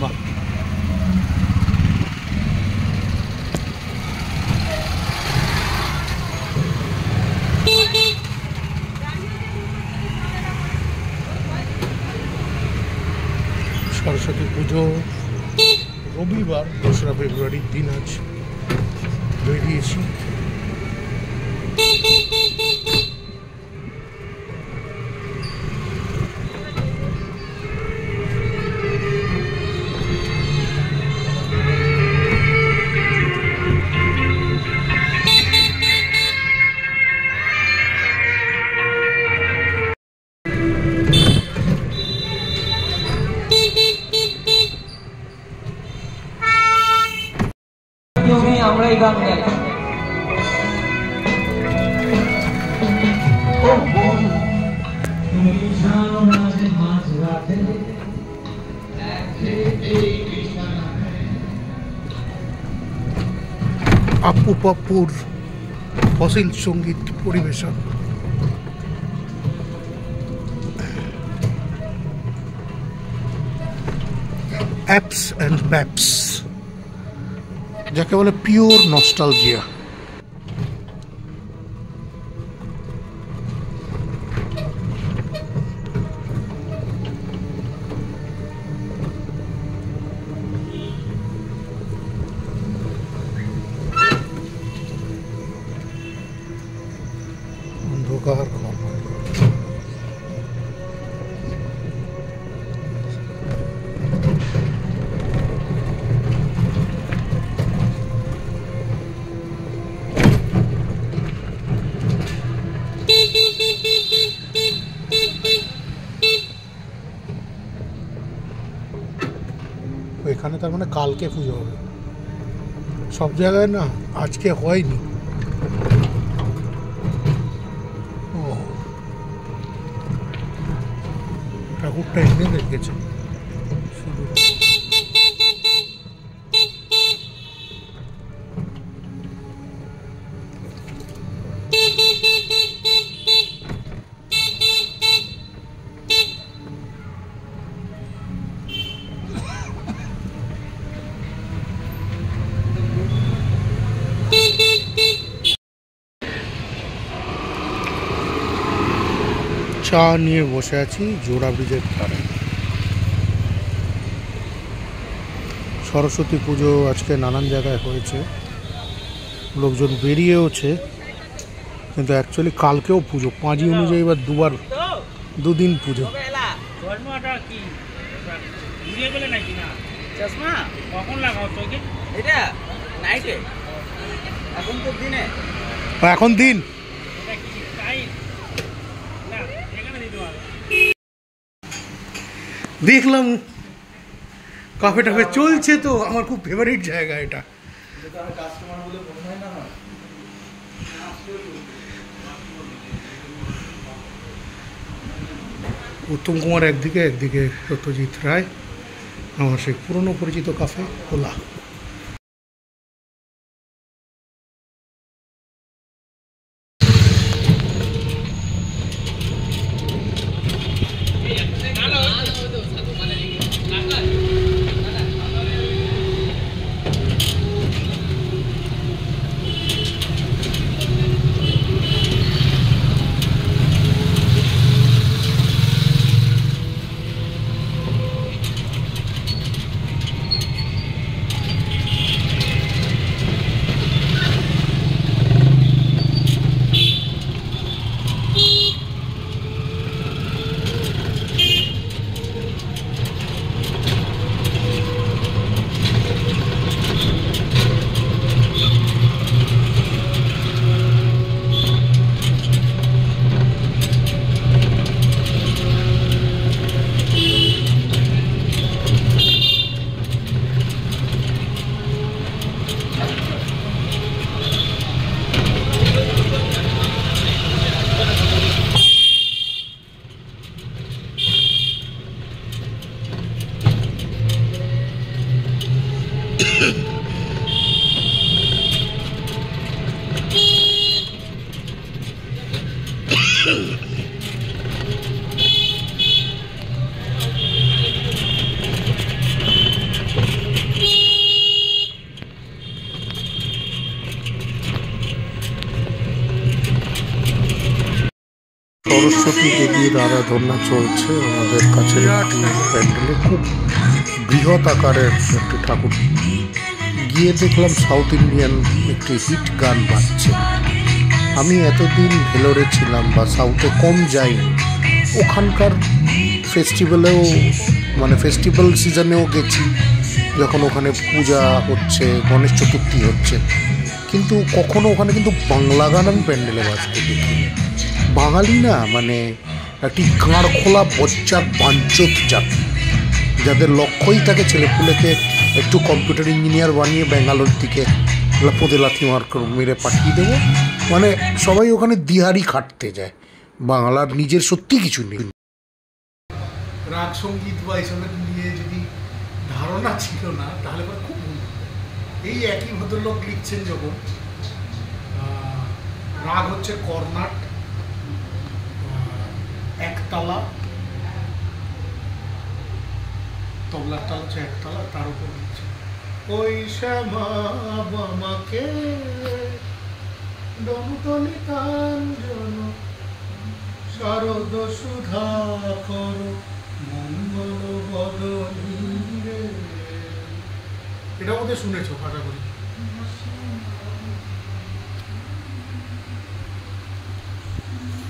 লম্বা। সরস্বতী পুজো রবিবার 2রা ফেব্রুয়ারির দিন আজ বেরিয়েছি। আমরাই গান গাই। আপু পাপ্পুর ফসিল সঙ্গীত পরিবেশন। অ্যাপস অ্যান্ড ব্যাপস, যাকে বলে পিওর নস্টালজিয়া। অন্ধকার ঘর। এখানে তার মানে কালকে পুজো হবে, সব জায়গায় না আজকে হয়নি। ও ঠাকুরটা এনে রেখেছে শুধু। চা নিয়ে বসে আছি জোড়া ব্রিজের ধারে। সরস্বতী পুজো আজকে নানান জায়গায় হয়েছে, লোকজন বেরিয়েওছে, কিন্তু অ্যাকচুয়ালি কালকেও পুজো। পাঁজি অনুযায়ী এবার দুদিন পুজো। এখন দিন দেখলাম কাফে টাফে চলছে, তো আমার খুব ফেভারিট জায়গা এটা। উত্তম কুমার একদিকে, একদিকে সত্যজিৎ রায়, আমার সেই পুরনো পরিচিত কাফে খোলা। সরস্বতী দেবীর আরাধনা চলছে আমাদের কাছে প্যান্ডেলে, খুব বৃহৎ আকারের একটি ঠাকুর। গিয়ে দেখলাম সাউথ ইন্ডিয়ান একটি হিট গান বাজছে। আমি এতদিন ভেলোরে ছিলাম বা সাউথে কম যাইনি, ওখানকার ফেস্টিভ্যালেও মানে ফেস্টিভ্যাল সিজনেও গেছি যখন ওখানে পূজা হচ্ছে, গণেশ চতুর্থী হচ্ছে, কিন্তু কখনো ওখানে কিন্তু বাংলা গান আমি প্যান্ডেলে বাজতে দেখি। বাঙালি না মানে একটি গাঁড় খোলা বজ্জাত বাঞ্চত জাত, যাদের লক্ষ্যই থাকে ছেলেপুলেকে একটু কম্পিউটার ইঞ্জিনিয়ার বানিয়ে ব্যাঙ্গালোর দিকে লাফোতে লাথি মেরে পাঠিয়ে দেবো। মানে সবাই ওখানে দিহারি খাটতে যায়, বাংলার নিজের সত্যি কিছু নেই। রাগ সঙ্গীত বা এইসবের নিয়ে যদি ধারণা ছিল না তাহলে খুব ভুল। এই একই ভদ্রলোক লিখছেন যখন, রাগ হচ্ছে কর্নাট, একতলা, তবলার তাল হচ্ছে একতলা, তার উপর লিখছে ওই শ্যামা বামাকে দমতলি কাঞ্জন শারদ সুধা কর মঙ্গল বদনী রে। এটা বোধহয় শুনেছো ফাটা করে।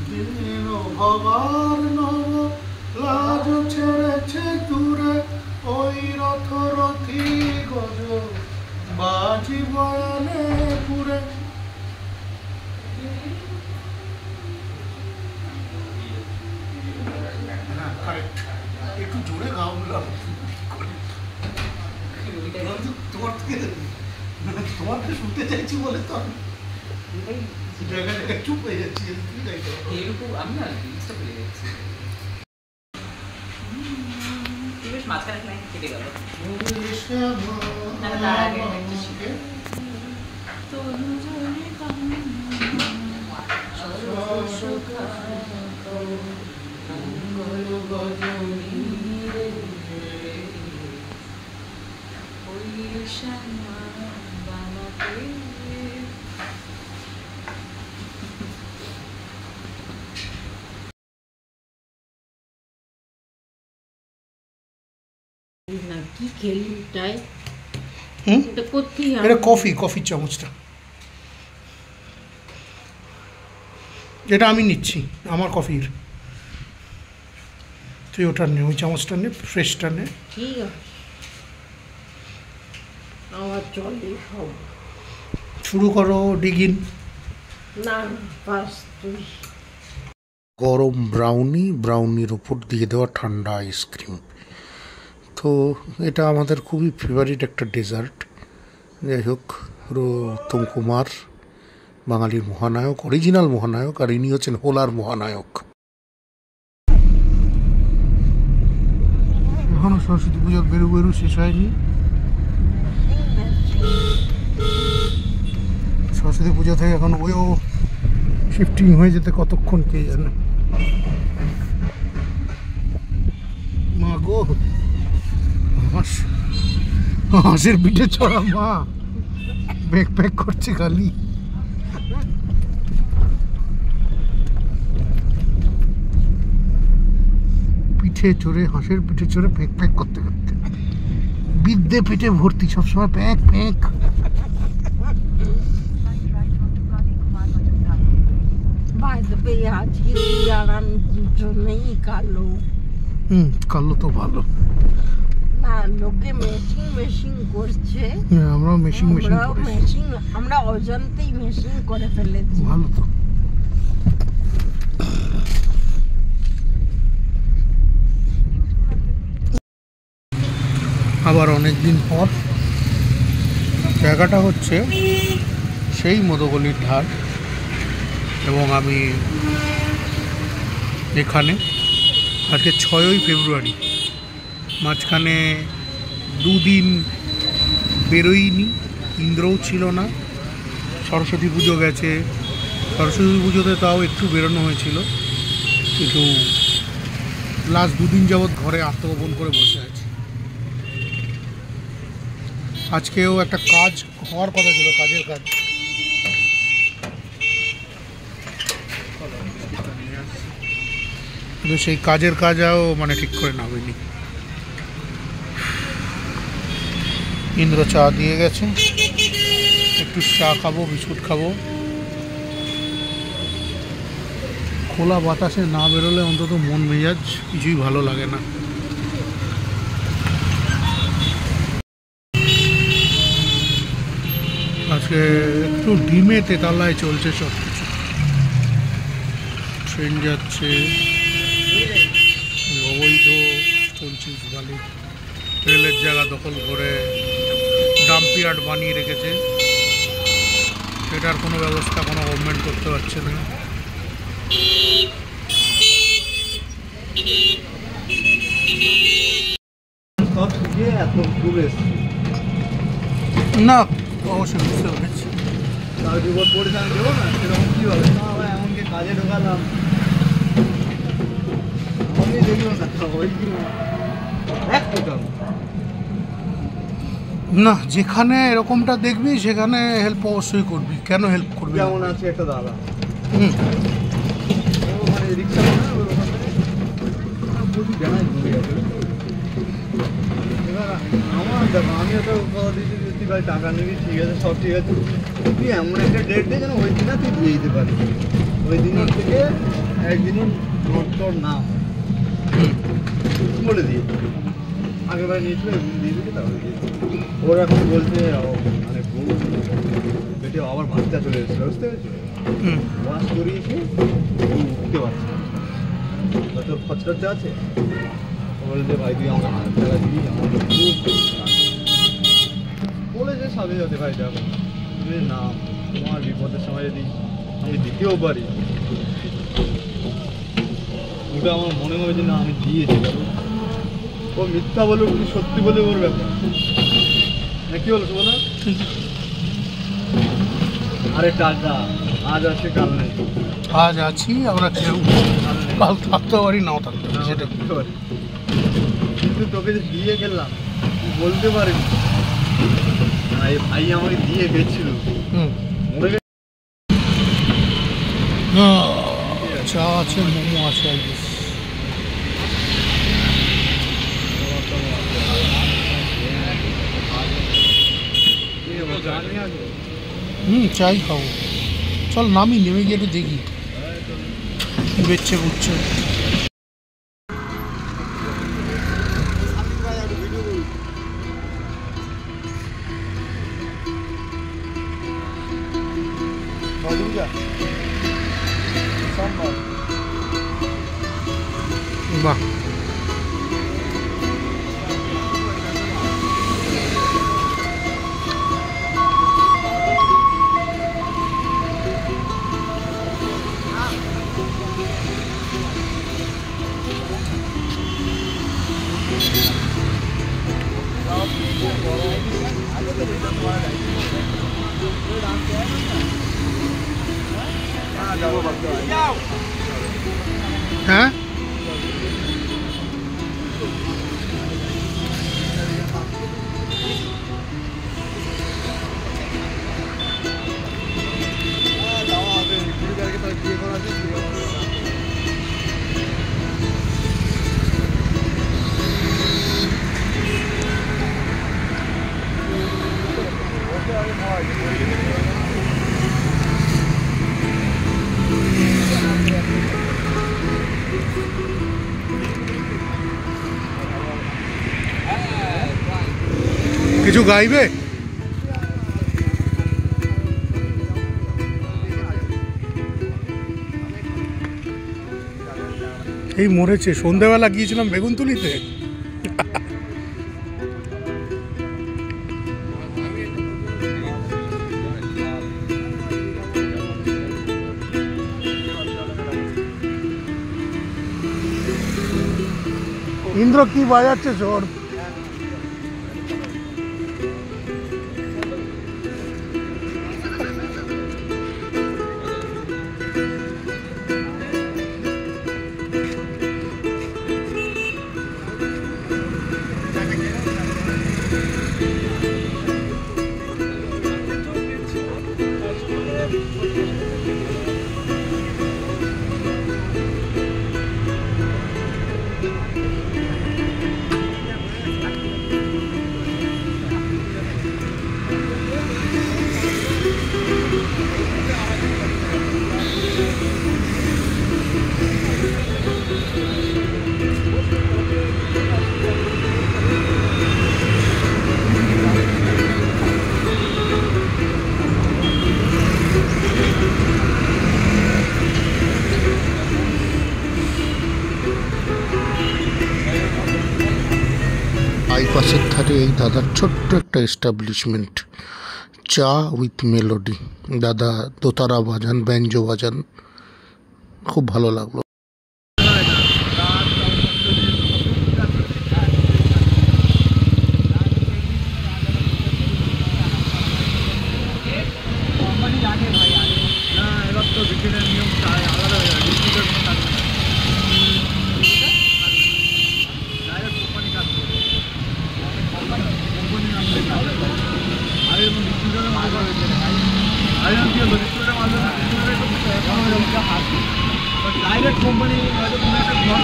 দিন ভবার নব লাজ ছেড়েছে দূরে, ওই রথরথী গজ বাজি বয়ানে পুরে। একটু জোরে গাও, তোমাকে শুনতে চাইছি বলে তো আমি চুপ হয়ে যাচ্ছি। আমি না মাঝখানে কেটে গেল। কি খেলি তাই? এটা কফির চামচটা, যেটা আমি নিচ্ছি আমার কফির। তুই ওটা নে, ওই চামচটা নে, ফ্রেশটা নে। ঠিক আছে, আমার চলে সব। শুরু করো ডিগিন। না পাস তুই। গরম ব্রাউনির উপর দিয়ে দেওয়া ঠান্ডা আইসক্রিম। তো এটা আমাদের খুবই ফেভারিট একটা ডেজার্ট। যাই হোক, উত্তম কুমার বাঙালির মহানায়ক, অরিজিনাল মহানায়ক, আর ইনি হচ্ছেন হোলার মহানায়ক। এখনো সরস্বতী পুজোর বেরু শেষ হয়নি। সরস্বতী পুজো থেকে এখন ওয়েও শিফটিং হয়ে যেতে কতক্ষণ কে জানে। মা গো, হাঁসের পিঠে চড়া মা ব্যাক করছে খালি। হাঁসের পিঠে চড়ে প্যাক করতে করতে বিদ্যে পিঠে ভর্তি, সবসময় প্যাক। কালো তো ভালো না, লোকে মেশিং করছে, আমরাও মেশিং আমরা অজান্তেই মেশিং করে ফেলেছি। ভালো তো। আবার অনেকদিন পর জায়গাটা হচ্ছে সেই মধুগলির ধার, এবং আমি এখানে আজকে 6ই ফেব্রুয়ারি, মাঝখানে দুদিন বেরোইনি, ইন্দ্রও ছিল না, সরস্বতী পুজো গেছে। সরস্বতী পুজোতে তাও একটু বেরোনো হয়েছিল, কিন্তু লাস্ট দুদিন যাবৎ ঘরে আত্মগোপন করে বসে আছি। আজকেও একটা কাজ হওয়ার কথা ছিল, কাজের কাজ। কিন্তু সেই কাজের কাজও মানে ঠিক করে নামেনি। ইন্দ্র চা দিয়ে গেছে, একটু চা খাবো, বিস্কুট খাবো। খোলা বাতাসে না বেরোলে অন্তত মন মেজাজ কিছুই ভালো লাগে না। আজকে একটু ডিমে তেতালায় চলছে সব কিছু, ট্রেন যাচ্ছে, অবৈধ চলছে বালি, রেলের জায়গা দখল করে ডাম্পিয়ার্ড বানিয়ে রেখেছে, সেটার কোনো ব্যবস্থা কোনো গভর্নমেন্ট করতে পারছে না। না অবশ্যই বুঝতে পেরেছি। কাজে ঢোকালাম না, যেখানে এরকমটা দেখবি সেখানে হেল্প অবশ্যই করবি, কেন হেল্প করবি? যেমন আছে একটা দাদা, হুম, মানে রিক্সা আমার দেখো, আমি তো কথা দিয়েছি তুই ভাই টাকা নিবি, ঠিক আছে, সব ঠিক আছে, তুই এমন একটা ডেট দিয়ে যেন ওই দিন না তুই দিয়ে দিতে পারিস, ওই দিনের থেকে একদিনও নোট তোর নাম বলে দিয়ে আগেবার নিয়েছিল, দিয়ে দিতে তারপরে দিয়ে ওর এখন বলছে মানে বেটে আবার বাচ্চা চলে এসেছে, বুঝতে পেরেছি, ওয়াশ করিয়েছি উঠতে পারছে না, তোর খরচা আছে, বলছে ভাই তুই আমার 1000 টাকা দিবি, আমার খুব বলেছে সাথে সাথে ভাই দেখো না তোমার বিপদের সময় যদি আমি দিতেও পারি, ওটা আমার মনে হয়েছে না আমি দিয়েছি, ও মিথ্যা বলে উনি সত্যি বলে ওর ব্যাপার না, কি বলছো বলো? আরে টাকা আজ আছে কাল নেই, আজ আছি আমরা, কেউ কাল থাকতে পারি, নাও থাকতে পারি, সেটা বুঝতে পারি, কিন্তু তোকে যে দিয়ে গেলাম তুই বলতে পারিনি ভাই, ভাই আমাকে দিয়ে গেছিল, মরে গেছে। চা আছে, মোমো আছে, চাই খাবো। চল নামি, নেমে গিয়ে একটু দেখি কি বেচছে বুঝছে। বাহ, হ্যাঁ কিছু গাইবে? এই মরেছে, সন্ধ্যাবেলা গিয়েছিলাম বেগুনতুলিতে, ইন্দ্র কি বাজাচ্ছে জোর। বাইপাসের ধারে এই দাদার ছোট্ট একটা এস্টাবলিশমেন্ট, চা উইথ মেলোডি। দাদা দোতারা বাজান, ব্যাঞ্জো বাজান, খুব ভালো লাগলো। ডাইরেক্ট কোম্পানি হয়তো কোনো একটা ঘর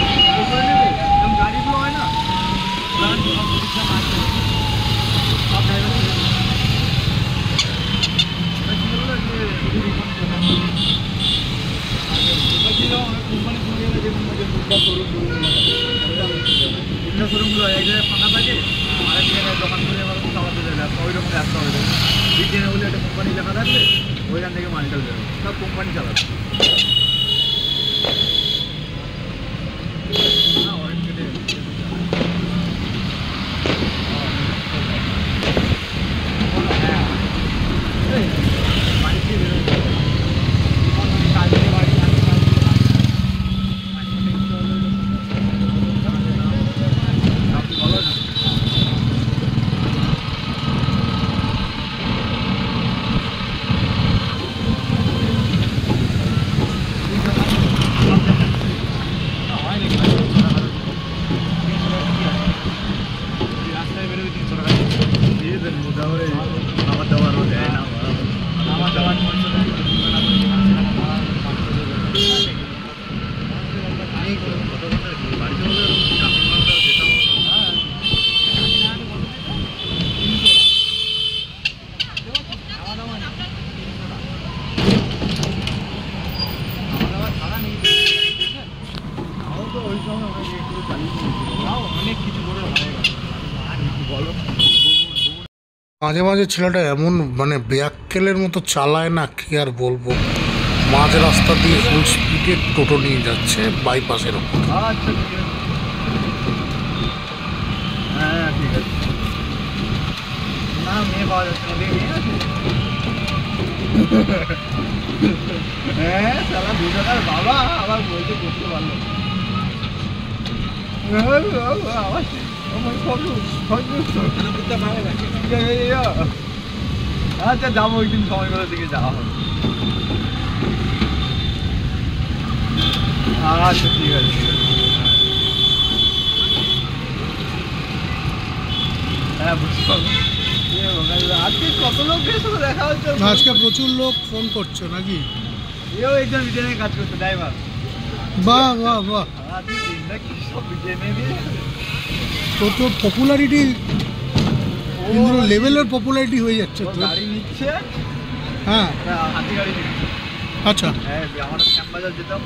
করে নেবে, এবং গাড়িগুলো হয় না সব শোরুমগুলো এক জায়গায় ফাঁকা থাকে, আরেক জায়গায় দোকান করে আবার চালাতে যায় ব্যবসা, ওই রকম ব্যবসা হয়ে যায়। বিজ্ঞানে বলে একটা কোম্পানি লেখা থাকবে, ওইখান থেকে মালটা বেরোবে, সব কোম্পানি চালাবে। মাঝে মাঝে ছেলেটা এমন মানে ব্যাককেলের মতো চালায় না, কি আর বলবো। মাঝ রাস্তা দিয়ে ফুল স্পিডে টোটো নিয়ে যাচ্ছে বাইপাসের ওপর। আচ্ছা ঠিক আছে, হ্যাঁ ঠিক আছে। না মেয়ে পাওয়া যাচ্ছে না, মেয়ে আছে। হ্যাঁ সারা 2 টাকার বাবা আবার বলতে করতে পারলো। আচ্ছা যাবো একদিন, সময় করে দিকে যাওয়া হবে। আচ্ছা ঠিক আছে। হ্যাঁ বুঝতে পারবো। আজকে কত লোকের সাথে দেখা হচ্ছে? আজকে প্রচুর লোক ফোন করছে নাকি? এও একজন বিজেনে কাজ করছে, ড্রাইভার। বাহ বাহ বাহ, তো পপুলারিটি ইন্দ্র লেভেলের পপুলারিটি হয়ে যাচ্ছে তো। গাড়ি নিচ্ছে, হ্যাঁ হাতি গাড়ি নিচ্ছে। আচ্ছা হ্যাঁ আমরা শ্যামবাজার যেতাম,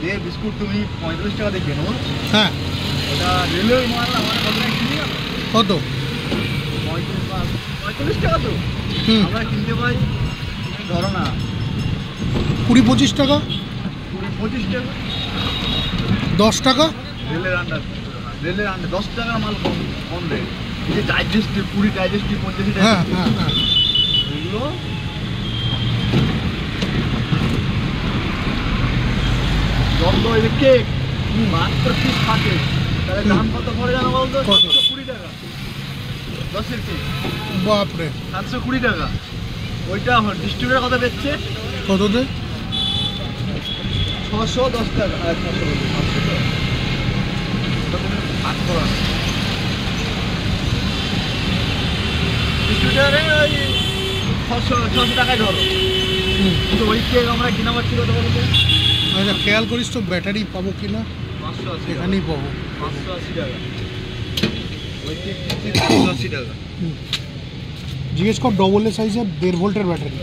যে বিস্কুট তুমি 35 টাকা দিয়ে কেনো, হ্যাঁ ওটা রেলের মাল আমার কত টাকা কিনি জানো? কত? 45 টাকা তো আমরা কিনতে পাই, ধরো না 20-25 টাকা, 20-25 টাকা, 10 টাকা রেলের আন্ডার। 10 টাকার মাল কম কম রেট। এই যে ডাইজেস্টিভ, 20 ডাইজেস্টিভ, 50 হ্যাঁ হ্যাঁ হ্যাঁ, এগুলো যত এই যে কেক মাত্র 30 থাকে, তাহলে দাম কত পড়ে জানো বলতো? কত? 720 টাকা 10-এর কেক, বাপরে 720 টাকা। ওইটা ডিস্ট্রিবিউটার কত বেচছে? কততে? 610 টাকা। 600 টাকা ভাগ করা ডিস্ট্রিবিউটারে ওই 600 টাকায় ধরো। কিন্তু ওই কেক আমরা কিনা পাচ্ছি কত বলতো? আচ্ছা খেয়াল করিস তো ব্যাটারি পাবো কিনা, 580 এখানেই পাবো। 580 টাকা ওই কেক কিনছি, 580 টাকা। জিজ্ঞেস কর ডবল এ সাইজের 1.5 ভোল্টের ব্যাটারি।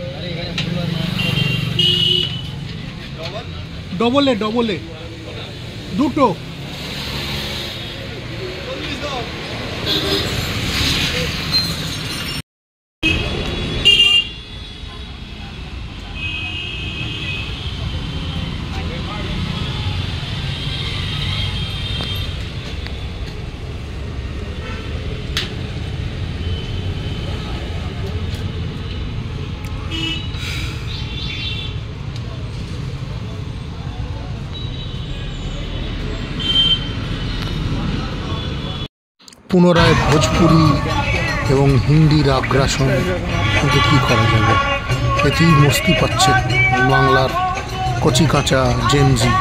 ডবল এ দুটো। পুনরায় ভোজপুরি এবং হিন্দির আগ্রাসন, কিন্তু কী করা যাবে, এতেই মস্তি পাচ্ছে বাংলার কচি কাঁচা জেনজি।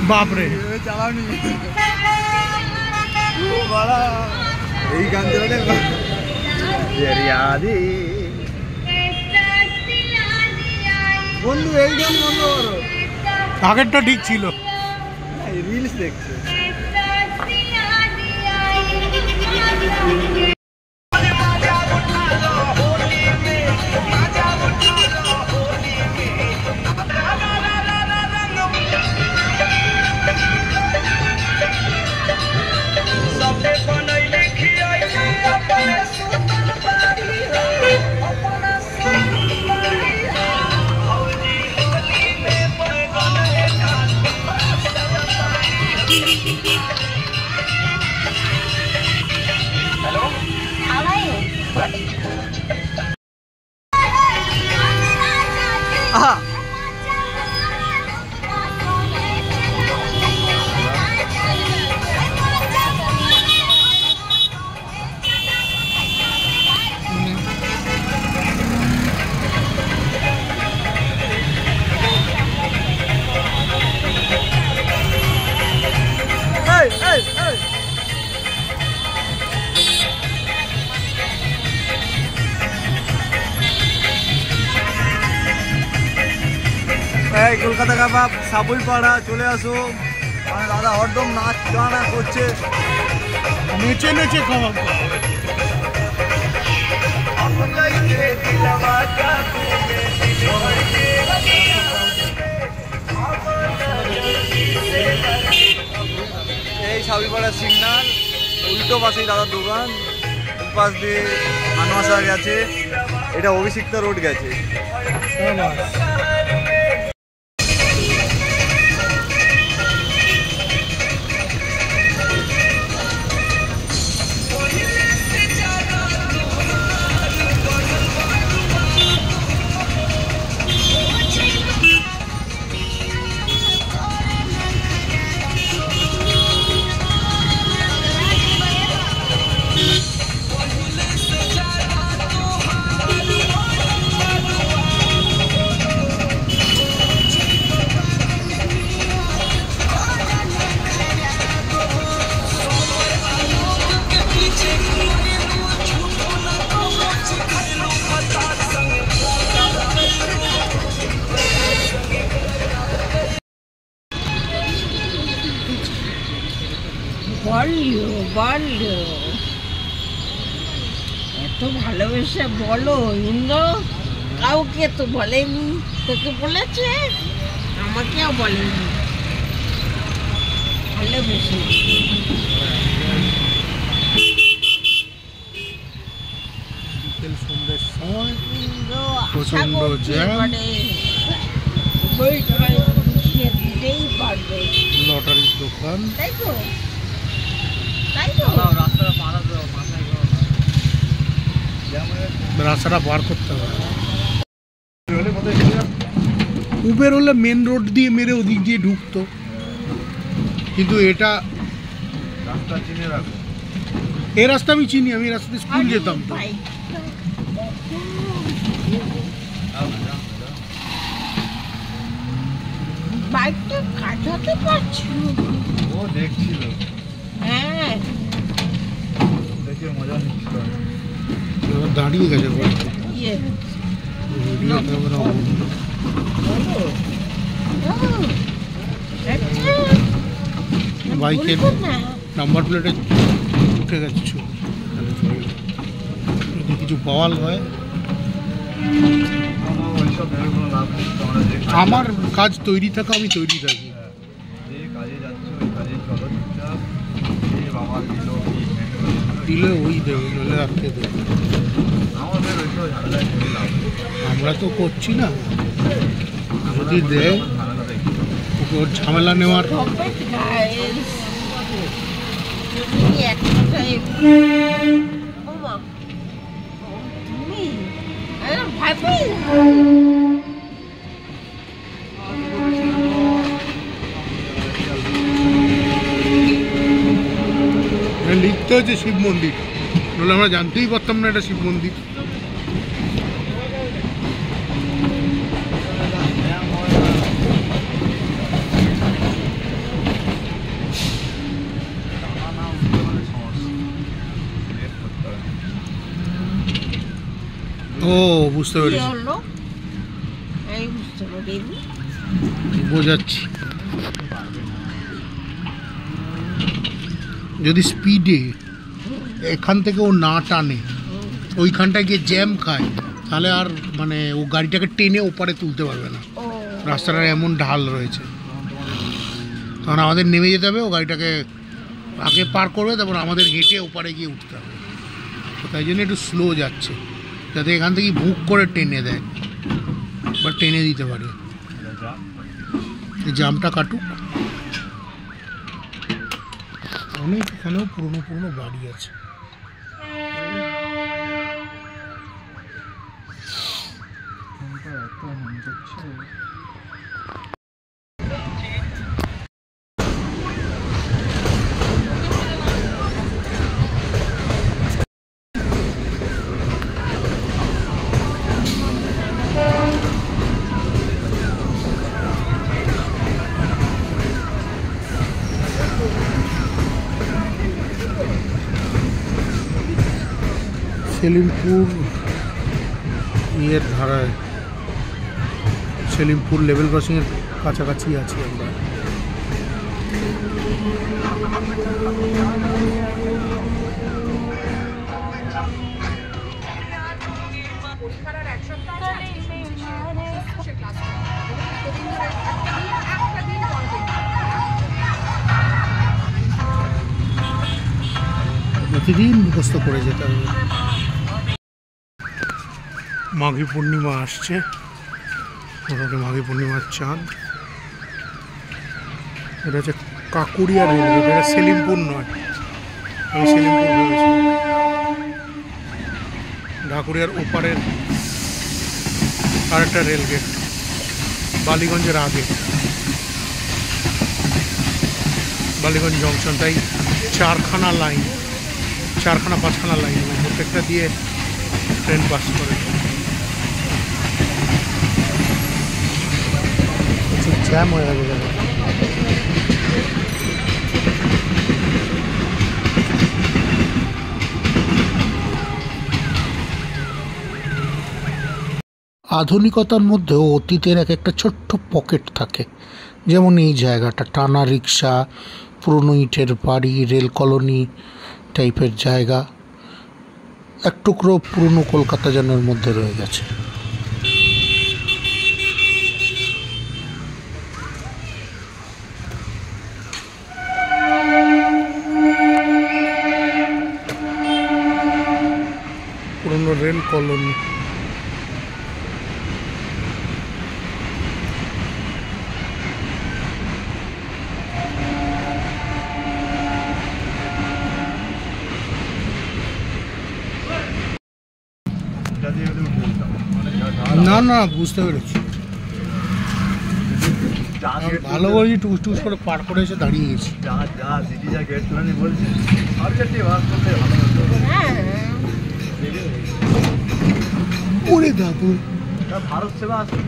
বাপরে চালাওনি এই গান চালাতে বন্ধু, এই গান বন্ধ করো। আগেরটা ঠিক ছিল। রিলস দেখছে। এই কলকাতা কাবাব সাবুল পাড়া চলে আসো। আমার দাদা হরদম নাচ গানা করছে, নেচে নেচে খাওয়া। এই সাবুলপাড়া সিগনাল উল্টো পাশেই দাদার দোকান, পাশ দিয়ে আনোয়াসা গেছে, এটা অভিষিক্ত রোড গেছে। বলো এত ভালোবেসে বলো ইন্দ্র, কাউকে তো বলেনি। তোকে বলেছে? আমাকেও বলেনি। ভালোবেসে বিকেল সন্ধ্যের সময় ইন্দ্র প্রচণ্ড জ্যাম। দিতেই পারবে। লটারির দোকান, তাই তো, তাই তো। রাস্তাটা বার করতে হবে। উবের হলে মেন রোড দিয়ে মেরে ওদিক দিয়ে ঢুকতো, কিন্তু এটা রাস্তা চিনে রাখো। এই রাস্তা আমি চিনি, আমি এই রাস্তাতে স্কুল যেতাম তো। বাইকটা কাটাতে পারছিল, ও দেখছিল, হ্যাঁ দেখে মজা নিচ্ছিল। এবার দাঁড়িয়ে গেছে ইয়ে ভিডিও ক্যামেরা বন্ধ। বাইকের নাম্বার প্লেটে উঠে গেছে ছবি। যদি কিছু পাওয়াল হয়, ওইসব ভেবে কোনো লাভ নেই। তোমরা যে আমার কাজ তৈরি থাকা, আমি তৈরি থাকি। যে কাজে যাচ্ছ ওই কাজে চলো চুপচাপ। যে বাবা দিল দিলে ওই দেবে, নইলে রাখতে দেবে। আমাদের ওইসব ঝামেলায় কোনো লাভ নেই। আমরা তো করছি না, যদি দেয় ঝামেলা দেখি ওকে ওর ঝামেলা নেওয়ার। তুমি হ্যাপি লিখতে হচ্ছে শিব মন্দির, নাহলে আমরা জানতেই পারতাম না এটা শিব মন্দির। ও বুঝতে কি পেরেছি, হলো এই বুঝতে পারিনি। বোঝাচ্ছি। যদি স্পিডে এখান থেকে ও না টানে, ওইখানটায় গিয়ে জ্যাম খায়, তাহলে আর মানে ও গাড়িটাকে টেনে ওপারে তুলতে পারবে না। ও রাস্তাটার এমন ঢাল রয়েছে, তখন আমাদের নেমে যেতে হবে, ও গাড়িটাকে আগে পার করবে, তারপর আমাদের হেঁটে ওপারে গিয়ে উঠতে হবে। তো তাই জন্য একটু স্লো যাচ্ছে, যাতে এখান থেকে বুক করে টেনে দেয় বা টেনে দিতে পারে। এই জামটা কাটুক। অনেক এখানেও পুরনো পুরনো বাড়ি আছে। সেলিমপুর ইয়ের ধারায়, সেলিমপুর লেভেল ক্রসিংয়ের কাছাকাছি আছি আমরা। প্রতিদিন মুখস্থ করে যেতে হবে। মাঘী পূর্ণিমা আসছে, মোটামুটি মাঘী পূর্ণিমার চাঁদ। এটা হচ্ছে কাকুরিয়া রেলগেট, এটা সেলিমপুর নয়, আমি সেলিমপুর ভেবেছি। ঢাকুরিয়ার ওপারের আরেকটা রেলগেট, বালিগঞ্জের আগে, বালিগঞ্জ জংশন। তাই চারখানা লাইন, চারখানা পাঁচখানা লাইন, প্রত্যেকটা দিয়ে ট্রেন পাস করে। জ্যাম হয়ে গেছে। আধুনিকতার মধ্যেও অতীতের এক একটা ছোট্ট পকেট থাকে, যেমন এই জায়গাটা, টানা রিক্সা, পুরনো ইটের বাড়ি, রেল কলোনি টাইপের জায়গা, এক টুকরো পুরনো কলকাতা যেন এর মধ্যে রয়ে গেছে। পুরনো রেল কলোনি। না না, বুঝতে পেরেছি, ভালো বলছি, টুস টুস করে পার করে এসে দাঁড়িয়ে গেছি। ওরে দাদু, ভারত সেবা আছে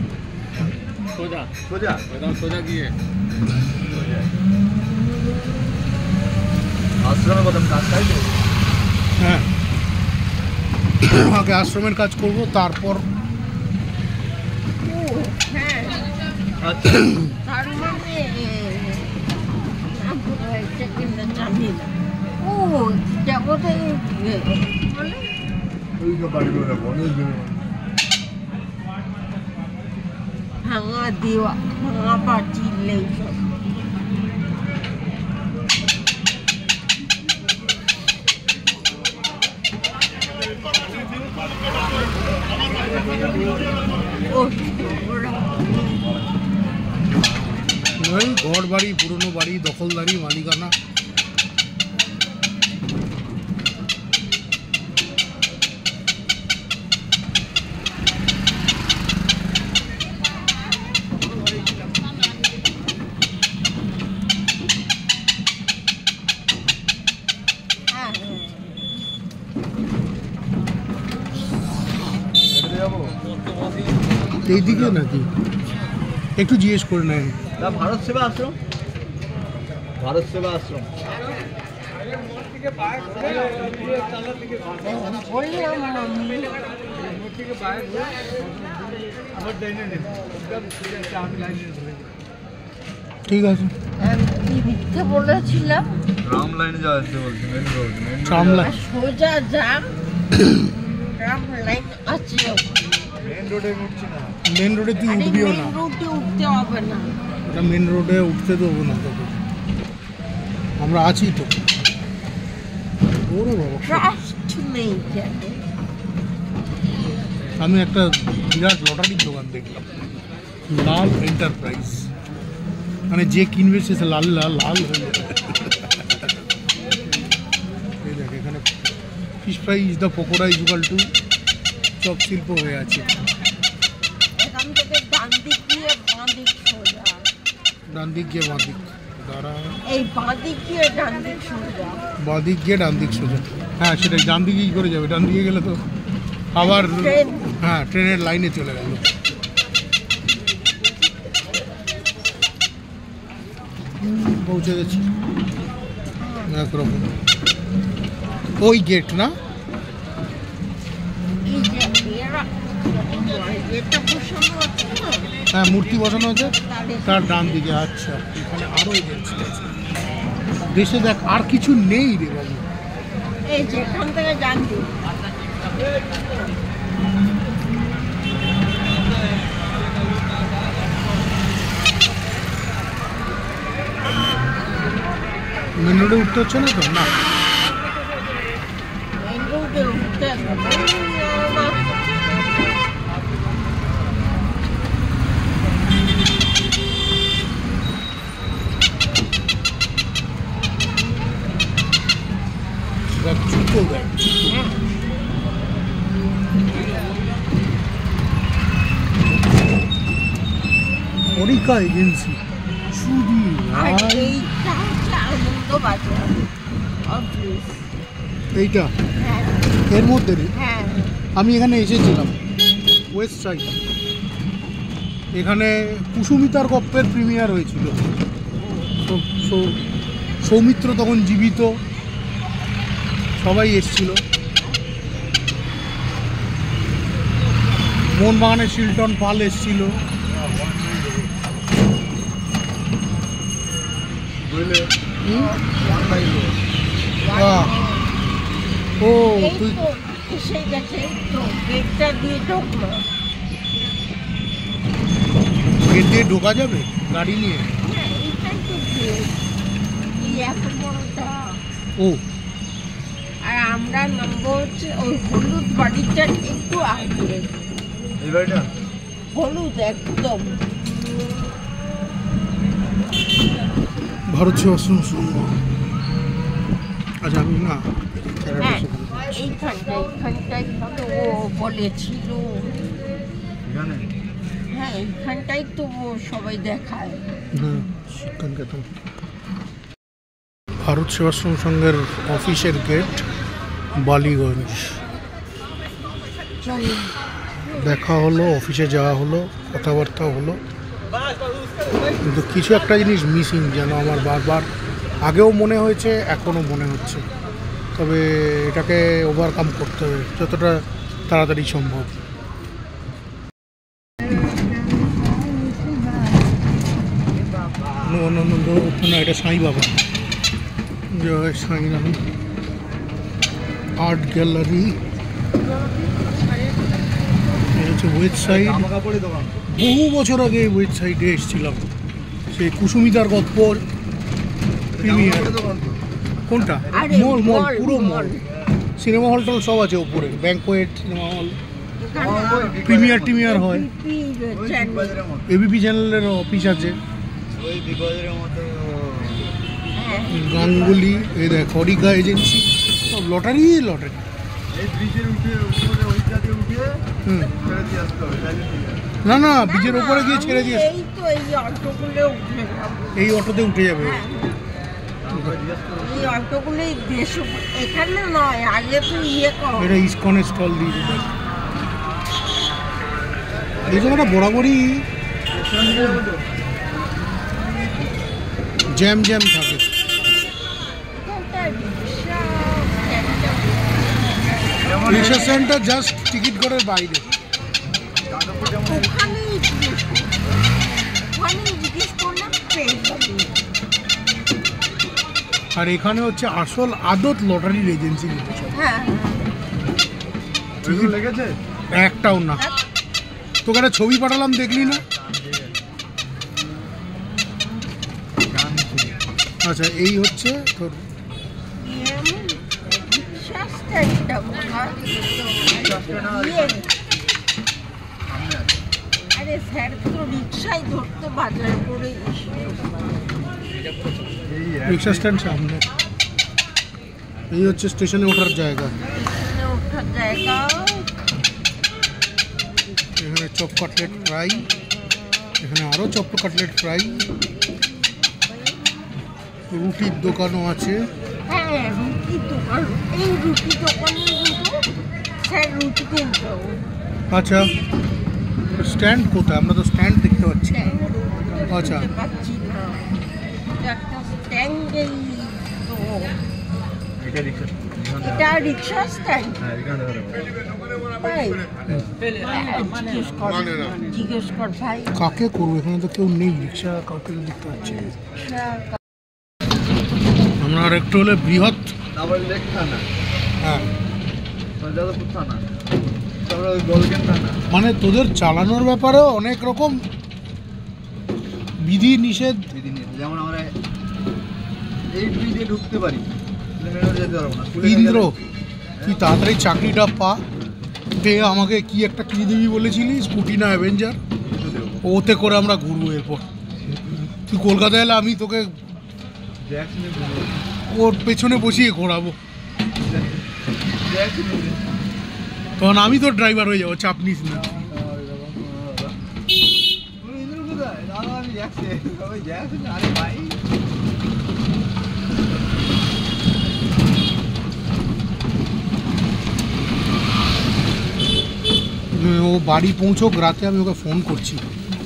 সোজা সোজা একদম সোজা গিয়ে আশ্রমের কথা কাজ, তাই তো? হ্যাঁ, আগে আশ্রমের কাজ করব, তারপর ও হ্যাঁ, আচ্ছা তার মানে সেকেন্ডটা জানি না। ও জগতে বলে ওই তো বাড়িগুলো অনেক ভাঙা দেওয়া, ভাঙা পাঁচিল এইসব। ওই ঘর বাড়ি, পুরনো বাড়ি, দখলদারি, মালিকানা। যাবো এইদিকে নাকি একটু জিজ্ঞেস করে নেন। না, ভারত সেবা আশ্রম, ভারত সেবা আশ্রম। বললাম মাম্মি ঠিক আছে, আমি মিথ্যে বলেছিলাম। রাম লাইনে যাওয়া যাচ্ছে বলছি, মেন রোড, ট্রাম লাইন। আর সোজা যা ট্রাম লাইন আছে। মেন রোডে উঠছি না। মেন রোডে তুই আরে উঠবিও মেন না, রুটে উঠতে হবে না। ওটা মেন রোডে উঠতে দেবো না তোকে, আমরা আছি তো। ওরে বাবা, ট্রাস্ট নেই কেন? আমি একটা বিরাট লটারির দোকান দেখলাম, লাল এন্টারপ্রাইজ, মানে যে কিনবে সে লাল লাল লাল হয়ে যাবে। এই দেখ এখানে fish fry is the pakora equal to chop শিল্প হয়ে আছে। এখান থেকে ডান দিক দিয়ে বাঁ দিক সোজা, ডান দিক গিয়ে বাঁ দিক, দাঁড়া, এই বাঁ দিক দিয়ে ডান দিক সোজা। বাঁ দিক গিয়ে ডান দিক সোজা। হ্যাঁ সেটাই, ডান দিকে কী করে যাবে? ডান দিকে গেলে তো আবার ট্রেন। হ্যাঁ ট্রেনের লাইনে চলে গেল। পৌঁছে গেছি একরকম। ওই গেট না? এই যে এরা এটা বসানো আছে না, হ্যাঁ মূর্তি বসানো আছে তার তার ডান দিকে। আচ্ছা এখানে আরও এজেন্সি আছে। দেশে দেখ আর কিছু নেই রে বাবু। এই যে এখান থেকে ডান দিক। মেন রোডে উঠতে হচ্ছে না তো? না, মেন রুটে উঠতে হবে না। দেখ জুতো দেখ, অরিকা এজেন্সি শুধু আর ভাই। এইটা হচ্ছে আনন্দ বাজার অফিস। এইটা হ্যাঁ এর মধ্যে রে, হ্যাঁ, আমি এখানে এসেছিলাম ওয়েস্ট সাইড, এখানে কুসুমিতার গপ্পের প্রিমিয়ার হয়েছিল। তো সৌমিত্র তখন জীবিত, সবাই এসছিল। মোহনবাগানের শিলটন পাল এসছিল। বুঝলে, বাহ, ও এই তুই তো এসে গেছে, এই তো গেটটা দিয়ে ঢুকলো। গেট দিয়ে ঢোকা যাবে গাড়ি নিয়ে? হ্যাঁ, এইটাই তো গেট, এই এত বড়টা। ও আর আমরা নামবো হচ্ছে ওই হলুদ বাড়িটা একটু আগে। এই বাড়িটা হলুদ একদম। ভারত সেবাশ্রম সংঘ। আচ্ছা আমি না হ্যাঁ, এইখানটাই তো ও বলেছিল। এখানে হ্যাঁ, এইখানটাই তো ও সবাই দেখায়। হ্যাঁ শিক্ষানিকেতন। ভারত সেবাশ্রম সংঘের অফিসের গেট, বালিগঞ্জ। চলো, দেখা হলো, অফিসে যাওয়া হলো, কথাবার্তা হলো, কিন্তু কিছু একটা জিনিস মিসিং যেন আমার বারবার আগেও মনে হয়েছে, এখনও মনে হচ্ছে। তবে এটাকে ওভারকাম করতে হবে যতটা তাড়াতাড়ি সম্ভব। না এটা সাই বাবা, জয় সাইরাম আর্ট গ্যালারি। হচ্ছে ওয়েস্ট সাইড। জামা কাপড়ের দোকান। বহু বছর আগে ওয়েস্ট সাইডে এসেছিলাম, সেই কুসুমিতার গপ্পর প্রিমিয়ার। দোকান তো। কোনটা? আরে মল, মল, মল, পুরো মল। মল। সিনেমা হল টল সব আছে ওপরে, ব্যাংকোয়েট, সিনেমা হল, এখানে প্রিমিয়ার টিমিয়ার হয়। পিপি ওই চ্যানেল। বিগ বাজারের মতো। এবিপি চ্যানেলের অফিস আছে, ওই বিগ বাজারের মতো। হ্যাঁ, গাঙ্গুলি, এই দেখ অরিকা এজেন্সি, সব লটারি লটারি। এই ব্রিজের উপরে ওইটাতে উঠে হুম, ছেড়ে দিয়ে আসতে হবে, তাহলে ঠিক আছে। না না ব্রিজের ওপরে গিয়ে ছেড়ে দিয়ে এই তো এই অটোগুলো উঠে যাবো। এই অটোতে উঠে যাবে। হ্যাঁ, আমরা জিজ্ঞেস করবো। এই অটোগুলোই দেশ এখানে নয়, আগে তো ইয়ে কর। এটা ইসকনের স্টল দিয়েছে দেখ। এই জায়গাটা বরাবরই জ্যাম জ্যাম থাকে। রিক্সা স্ট্যান্ডটা জাস্ট টিকিট ঘরের বাইরে। আর এখানে হচ্ছে আসল আদত লটারির এজেন্সি। লেগেছে একটাও না। তোকে একটা ছবি পাঠালাম, দেখলি না? আচ্ছা, এই হচ্ছে তোর আরে স্যার তো রিক্সায় ধরতে বাজারে করে রিক্সা স্ট্যান্ড সামনে। এই হচ্ছে স্টেশনে ওঠার জায়গা। এখানে চপ কাটলেট ফ্রাই, এখানে আরো চপ কাটলেট ফ্রাই, রুটির দোকানও আছে। হ্যাঁ, রুটির দোকান। এই রুটির দোকানে কিন্তু স্যার রুটি কিনতে হবে। আচ্ছা, স্ট্যান্ড কোথায়? আমরা তো স্ট্যান্ড দেখতে পাচ্ছি। আচ্ছা, একটা স্ট্যান্ডেই তো এটা রিক্সা স্ট্যান্ড। জিজ্ঞেস কর ভাই, কাকে করবো? এখানে তো কেউ নেই, রিক্সা কাউকে দেখতে পাচ্ছি। আমরা আর একটু হলে বৃহৎ হ্যাঁ মানে তোদের চালানোর ব্যাপারেও অনেক রকম বিধি নিষেধ। যেমন আমরা এই ব্রিজে ঢুকতে পারি, ইন্দ্র তুই তাড়াতাড়ি চাকরিটা পা, পেয়ে আমাকে কি একটা কিনে দিবি বলেছিলি, স্কুটি না অ্যাভেঞ্জার, ওতে করে আমরা ঘুরবো। এরপর তুই কলকাতায় এলে আমি তোকে ওর পেছনে বসিয়ে ঘোরাবো, তখন আমি তোর ড্রাইভার হয়ে যাবো, চাপ নিস না। ও বাড়ি পৌঁছোক, রাতে আমি ওকে ফোন করছি।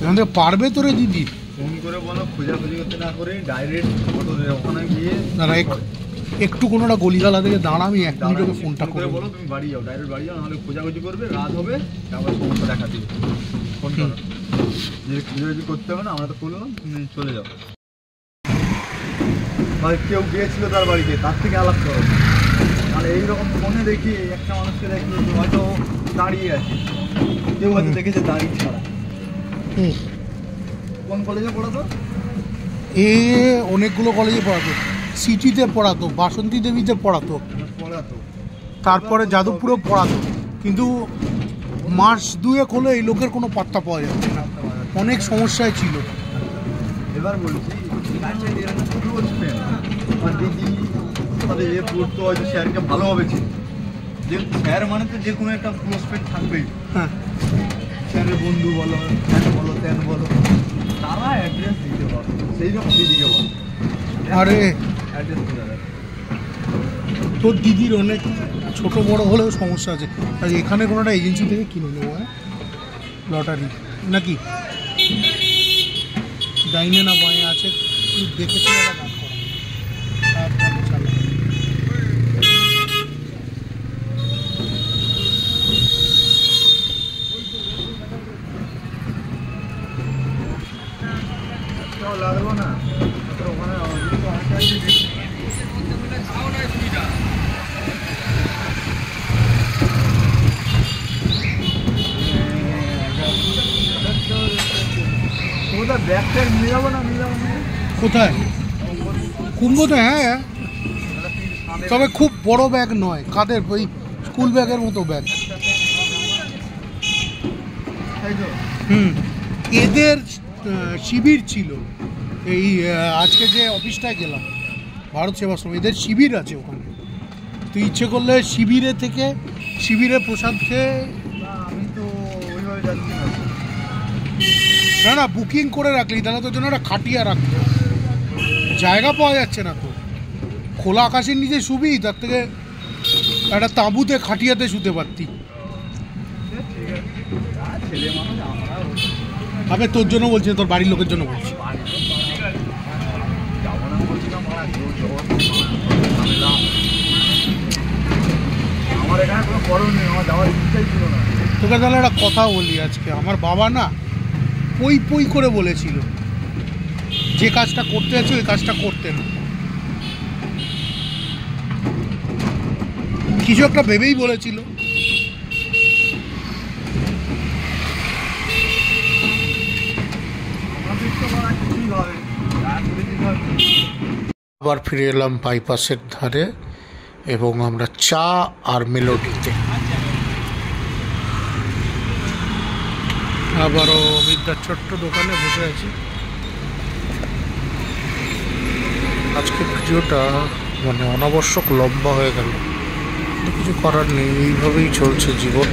এখান থেকে পারবে তোরে দিদি? ফোন করে বলো, খোঁজাখুঁজি করতে না করে ডাইরেক্ট ওখানে গিয়ে দাঁড়া, একটু কোনোটা গলিগালা থেকে দাঁড়া, আমি এক মিনিট ওকে ফোনটা করে বলো তুমি বাড়ি যাও, ডাইরেক্ট বাড়ি যাও, নাহলে খোঁজাখুঁজি করবে, রাত হবে, তারপর সমস্যা দেখা দিবে। ফোন করো, যে খোঁজাখুঁজি করতে হবে না, আমরা তো করলাম, তুমি চলে যাও। মানে কেউ গিয়েছিল তার বাড়িতে, তার থেকে আলাপ করো। আর এইরকম ফোনে দেখি একটা মানুষকে দেখি হয়তো দাঁড়িয়ে আছে, কেউ হয়তো দেখেছে দাঁড়িয়ে ছাড়া। কোন কলেজে পড়াতো? এ অনেকগুলো কলেজে পড়াতো, সিটিতে পড়াতো, বাসন্তী দেবীতে পড়াতো, তারপরে যাদবপুরেও পড়াতো, কিন্তু মাস দুয়েক হলো এই লোকের কোনো পাত্তা পাওয়া যাচ্ছে না, অনেক সমস্যায় ছিল। এবার বলছি আমার দিদি তাদের এ পড়তো, হয়তো স্যারকে ভালোভাবে ছিল, যে স্যার মানে তো যে কোনো একটা ক্লোজ ফ্রেন্ড থাকবেই। হ্যাঁ, স্যারের বন্ধু বলো, ফ্যান বলো, ত্যান বলো, তারা অ্যাড্রেস দিতে পারো, সেই রকম দিদিকে বলো। আরে অ্যাড্রেস দিয়ে দেবে। তোর দিদির অনেক ছোট বড় হলেও সমস্যা আছে। আর এখানে কোনো একটা এজেন্সি থেকে কিনে নেবো, হ্যাঁ, লটারি নাকি ডাইনে না বাঁয়ে আছে, তুই দেখেছি একটা গান করা। তারপরে চালা। লাগলো না ওখানে ব্যাগ ট্যাগ নিয়ে যাবো না, নিয়ে যাবো না কোথায়? কুম্ভতে? হ্যাঁ, তবে খুব বড় ব্যাগ নয়, কাদের ওই স্কুল ব্যাগের মতো ব্যাগ। এদের শিবির ছিল এই আজকে যে অফিসটায় গেলাম ভারত সেবাশ্রম, এদের শিবির আছে ওখানে। তুই ইচ্ছে করলে শিবিরে থেকে শিবিরে প্রসাদ খেয়ে। আমি তো ওইভাবে যাচ্ছি না না, বুকিং করে রাখলি তাহলে তোর জন্য একটা খাটিয়া রাখতো, জায়গা পাওয়া যাচ্ছে না তো। খোলা আকাশের নিচে শুবি, তার থেকে একটা তাঁবুতে খাটিয়াতে শুতে পারতি। ঠিক আছে। ছেলে মানুষ আমরা আবে তোর জন্য বলছি না, তোর বাড়ির লোকের জন্য বলছি। যাবো না বলছিলাম আমার এখানে কোনো করণ নেই, আমার যাওয়ার ইচ্ছাই ছিল না। তোকে তাহলে একটা কথা বলি আজকে, আমার বাবা না পই পই করে বলেছিল যে কাজটা করতে আছে ওই কাজটা করতে না, কিছু একটা ভেবেই বলেছিল। আবার ফিরে এলাম বাইপাসের ধারে এবং আমরা চা আর মেলোডিতে আবারও অমিতদার ছোট্ট দোকানে বসে আছি। আজকে ভিডিওটা মানে অনাবশ্যক লম্বা হয়ে গেল, কিছু করার নেই, এইভাবেই চলছে জীবন।